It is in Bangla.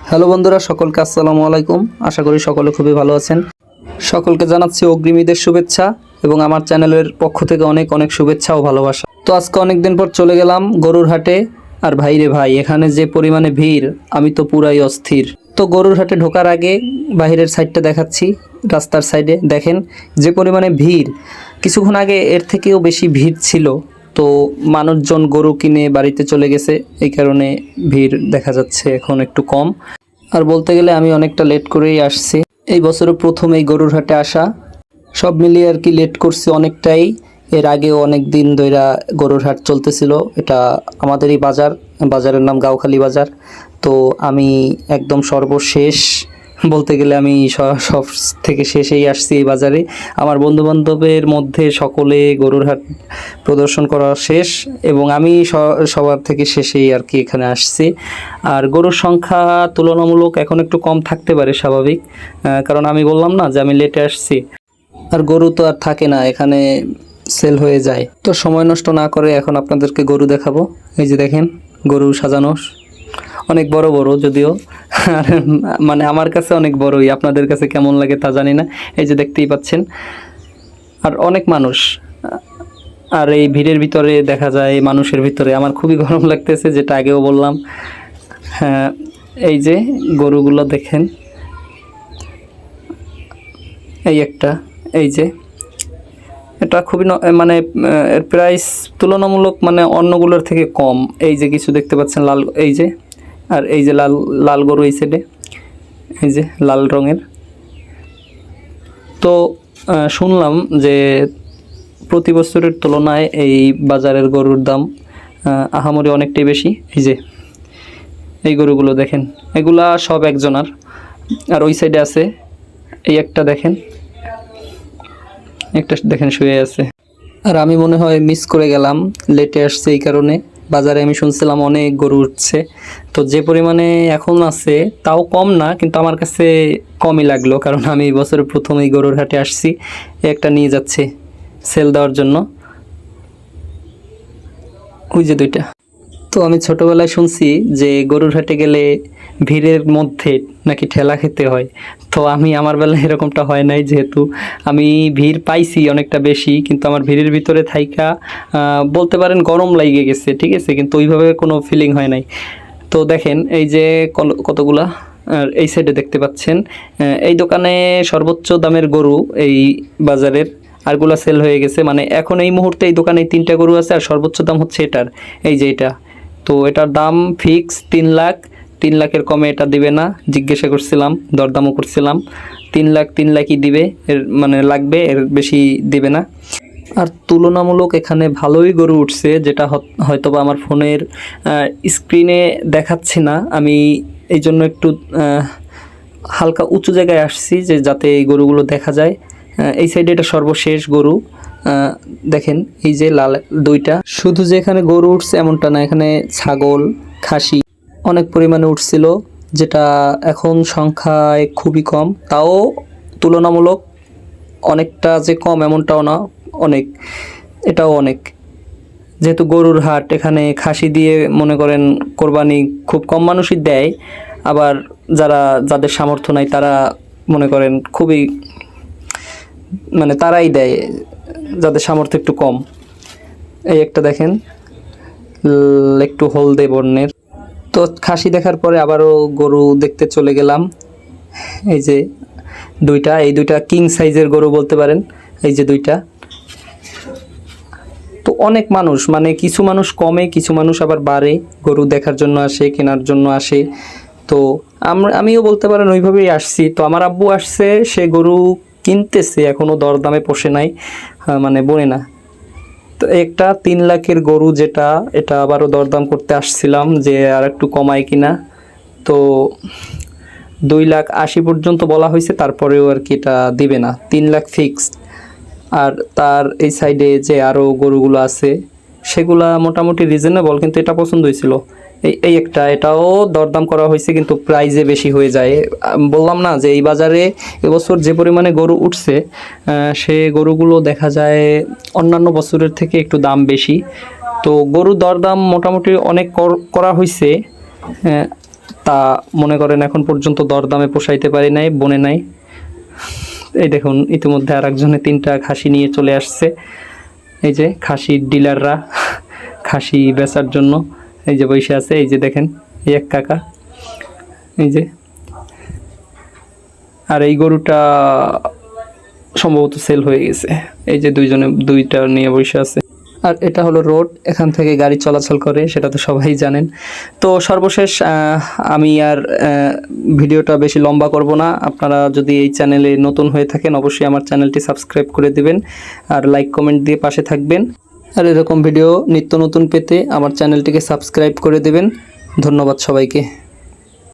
হ্যালো বন্ধুরা, সকলকে আসসালামু আলাইকুম। আশা করি সকলে খুবই ভালো আছেন। সকলকে জানাচ্ছি অগ্রিম ঈদের শুভেচ্ছা এবং আমার চ্যানেলের পক্ষ থেকে অনেক অনেক শুভেচ্ছা ও ভালোবাসা। তো আজকে অনেক দিন পর চলে গেলাম গরুর হাটে। আর ভাই রে ভাই, এখানে যে পরিমাণে ভিড়, আমি তো পুরাই অস্থির। তো গরুর হাটে ঢোকার আগে বাহিরের সাইডটা দেখাচ্ছি। রাস্তার সাইডে দেখেন যে পরিমাণে ভিড়, কিছুক্ষণ আগে এর থেকেও বেশি ভিড় ছিল। তো মানুষজন গরু কিনে বাড়িতে চলে গেছে, এই কারণে ভিড় দেখা যাচ্ছে এখন একটু কম। আর বলতে গেলে আমি অনেকটা লেট করেই আসছি। এই বছরও প্রথম এই গরুর হাটে আসা, সব মিলিয়ে আর কি লেট করছি অনেকটাই। এর আগেও অনেক দিন ধইরা গরুর হাট চলতেছিল। এটা আমাদেরই বাজারের নাম গাউখালী বাজার। তো আমি একদম সর্বশেষ, বলতে গেলে আমি সব থেকে শেষেই আসছি এই বাজারে। আমার বন্ধুবান্ধবের মধ্যে সকলে গরুর হাট প্রদর্শন করা শেষ এবং আমি সবার থেকে শেষেই আর কি এখানে আসছি। আর গরুর সংখ্যা তুলনামূলক এখন একটু কম থাকতে পারে, স্বাভাবিক, কারণ আমি বললাম না যে আমি লেটে আসছি। আর গরু তো আর থাকে না এখানে, সেল হয়ে যায়। তো সময় নষ্ট না করে এখন আপনাদেরকে গরু দেখাবো। এই যে দেখেন, গরু সাজানো অনেক বড় বড়, যদিও আর মানে আমার কাছে অনেক বড়ই, আপনাদের কাছে কেমন লাগে তা জানি না। এই যে দেখতেই পাচ্ছেন, আর অনেক মানুষ। আর এই ভিড়ের ভিতরে দেখা যায়, মানুষের ভিতরে আমার খুবই গরম লাগতেছে, যেটা আগেও বললাম। হ্যাঁ, এই যে গরুগুলো দেখেন, এই একটা, এই যে এটা খুবই মানে এর প্রাইস তুলনামূলক মানে অন্যগুলোর থেকে কম। এই যে কিছু দেখতে পাচ্ছেন লাল, এই যে, আর এই যে লাল লাল গরু এই সাইডে, এই যে লাল রঙের। তো শুনলাম যে প্রতি বছরের তুলনায় এই বাজারের গরুর দাম আহামরি অনেকটাই বেশি। এই যে এই গরুগুলো দেখেন, এগুলা সব একজনার। আর ওই সাইডে আছে এই একটা, দেখেন একটা, দেখেন শুয়ে আছে। আর আমি মনে হয় মিস করে গেলাম, লেটে আসছে এই কারণে। বাজারে আমি শুনছিলাম অনেক গরু উঠছে, তো যে পরিমাণে এখন আছে তাও কম না, কিন্তু আমার কাছে কমই লাগলো, কারণ আমি এই বছরের প্রথম এই গরুর হাটে আসছি। একটা নিয়ে যাচ্ছে সেল দেওয়ার জন্য, ওই যে দুইটা। তো আমি ছোটোবেলায় শুনছি যে গরুর হাটে গেলে ভিড়ের মধ্যে নাকি ঠেলা খেতে হয়। তো আমার বেলায় এরকমটা হয় নাই, যেহেতু আমি ভিড় পাইছি অনেকটা বেশি, কিন্তু আমার ভিড়ের ভিতরে থাইকা বলতে পারেন গরম লাগিয়ে গেছে, ঠিক আছে, কিন্তু ওইভাবে কোনো ফিলিং হয় নাই। তো দেখেন এই যে কতগুলা, আর এই সাইডে দেখতে পাচ্ছেন এই দোকানে সর্বোচ্চ দামের গরু এই বাজারের, আরগুলা সেল হয়ে গেছে। মানে এখন এই মুহূর্তে এই দোকানে 3টা গরু আছে, আর সর্বোচ্চ দাম হচ্ছে এটার, এই যে এটা। তো এটার দাম ফিক্স 3 লাখ। 3 লাখের কমে এটা দিবে না, জিজ্ঞাসা করছিলাম, দরদামও করছিলাম। 3 লাখই দিবে, এর মানে লাগবে, এর বেশি দিবে না। আর তুলনামূলক এখানে ভালোই গরু উঠছে, যেটা হয়তোবা আমার ফোনের স্ক্রিনে দেখাচ্ছি না। আমি এই জন্য একটু হালকা উঁচু জায়গায় আসছি, যে যাতে এই গরুগুলো দেখা যায়। এই সাইডে এটা সর্বশেষ গরু, দেখেন এই যে লাল দুইটা। শুধু যে এখানে গরু উঠছে এমনটা না, এখানে ছাগল, খাসি অনেক পরিমাণে উঠছিল, যেটা এখন সংখ্যায় খুবই কম। তাও তুলনামূলক অনেকটা যে কম এমনটাও না, অনেক, এটাও অনেক। যেহেতু গরুর হাট, এখানে খাসি দিয়ে মনে করেন কোরবানি খুব কম মানুষই দেয়। আবার যাদের সামর্থ্য নাই তারা মনে করেন খুবই, মানে তারাই দেয়, যাদের সামর্থ্য একটু কম। এই একটা দেখেন, একটু হলদে বর্ণের। তো খাসি দেখার পরে আবারও গরু দেখতে চলে গেলাম। এই যে দুইটা, এই দুইটা কিং সাইজের গরু বলতে পারেন, এই যে দুইটা। তো অনেক মানুষ, মানে কিছু মানুষ কমে, কিছু মানুষ আবার বাড়ে, গরু দেখার জন্য আসে, কেনার জন্য আসে। তো আমিও বলতে পারেন ওইভাবেই আসছি। তো আমার আব্বু আসছে, সে গরু কিনতেছে, এখনও দরদামে পোষে নাই, মানে বনে না। তো একটা 3 লাখের গরু, যেটা এটা আবারও দরদাম করতে আসছিলাম যে আর একটু কমায় কিনা। তো 2,80,000 পর্যন্ত বলা হয়েছে, তারপরেও আর কি এটা দিবে না, 3 লাখ ফিক্সড। আর তার এই সাইডে যে আরও গরুগুলো আছে সেগুলা মোটামুটি রিজনেবল, কিন্তু এটা পছন্দ হয়েছিল। এই একটা, এটাও দরদাম করা হয়েছে, কিন্তু প্রাইজে বেশি হয়ে যায়। বললাম না যে এই বাজারে এবছর যে পরিমাণে গরু উঠছে, সে গরুগুলো দেখা যায় অন্যান্য বছরের থেকে একটু দাম বেশি। তো গরু দরদাম মোটামুটি অনেক করা হয়েছে। তা মনে করেন এখন পর্যন্ত দরদামে পোষাইতে পারি নাই, বনে নাই। এই দেখুন ইতিমধ্যে আর একজনে 3টা খাসি নিয়ে চলে আসছে। এই যে খাসির ডিলাররা খাসি বেচার জন্য এই যে বসে আছে। এই যে দেখেন এই এক কাকা, এই যে। আর এই গরুটা সম্ভবত সেল হয়ে গেছে। এই যে দুইটা নিয়ে বসে আছে। আর এটা হলো রোড, এখান থেকে গাড়ি চলাচল করে, সেটা তো সবাই জানেন। তো সর্বশেষ আমি আর ভিডিওটা বেশি লম্বা করব না। আপনারা যদি এই চ্যানেলে নতুন হয়ে থাকেন অবশ্যই আমার চ্যানেলটি সাবস্ক্রাইব করে দিবেন আর লাইক কমেন্ট দিয়ে পাশে থাকবেন। আর এরকম ভিডিও নিত্য নতুন পেতে আমার চ্যানেলটিকে সাবস্ক্রাইব করে দেবেন। ধন্যবাদ সবাইকে।